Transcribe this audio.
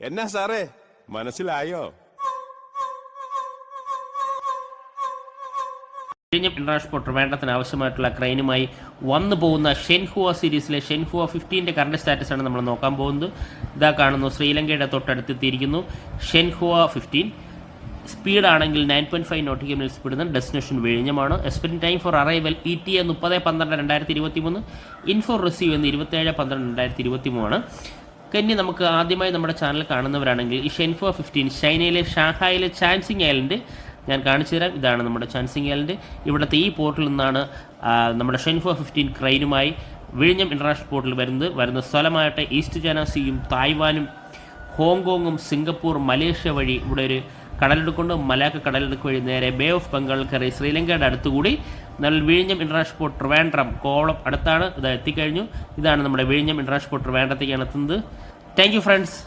എന്നാ സാറേ മനസ്സിലായോ? വിഴിഞ്ഞം ഇന്റർനാഷണൽ പോർട്ട് ട്രിവാൻഡ്രത്തിന് ആവശ്യമായിട്ടുള്ള ക്രെയിനുമായി വന്നു പോകുന്ന ഷെൻഹുവ സീരീസിലെ ഷെൻഹുവ 15 കറണ്ട് സ്റ്റാറ്റസ് ആണ് നമ്മൾ നോക്കാൻ പോകുന്നത്. ഇതാ കാണുന്നു, ശ്രീലങ്കയുടെ തൊട്ടടുത്തെത്തിയിരിക്കുന്നു ഷെൻഹുവ 15. സ്പീഡ് ആണെങ്കിൽ 9.5 നോട്ടിക്കൽ മിൽ സ്പീഡ്. ഡെസ്റ്റിനേഷൻ വിഴിഞ്ഞമാണ്. Expecting time for arrival ETA 30/12/2023. Info receive എന്ന് 27/12/2023. ഇനി നമുക്ക് ആദ്യമായി നമ്മുടെ ചാനൽ കാണുന്നവരാണെങ്കിൽ ഈ ഷെൻഹുവ 15 ചൈനയിലെ ഷാങ്ഹായിലെ ചാൻസിങ് ഐലൻഡ് ഞാൻ കാണിച്ചു തരാം. ഇതാണ് നമ്മുടെ ചാൻസിങ് ഐലൻഡ്. ഇവിടുത്തെ ഈ പോർട്ടിൽ നിന്നാണ് നമ്മുടെ ഷെൻഹുവ 15 ക്രെയിനുമായി വിഴിഞ്ഞം ഇന്റർനാഷണൽ പോർട്ടിൽ വരുന്ന സ്ഥലമായിട്ട് ഈസ്റ്റ് ചൈന സീയും തായ്വാനും ഹോങ്കോങ്ങും സിംഗപ്പൂർ മലേഷ്യ വഴി ഇവിടെ ഒരു കടലെടുക്കൊണ്ട് മലാക്ക കടലെടുക്ക് വഴി നേരെ ബേ ഓഫ് ബംഗാൾ കയറി ശ്രീലങ്കയുടെ അടുത്തുകൂടി നല്ല വിഴിഞ്ഞം ഇന്റർനാഷണൽ പോർട്ട് ട്രിവാൻഡ്രം കോവളം അടുത്താണ്. ഇത് എത്തിക്കഴിഞ്ഞു. ഇതാണ് നമ്മുടെ വിഴിഞ്ഞം ഇന്റർനാഷണൽ പോർട്ട് ട്രിവാൻഡ്രത്തേക്കാണ് എത്തുന്നത്. Thank you friends.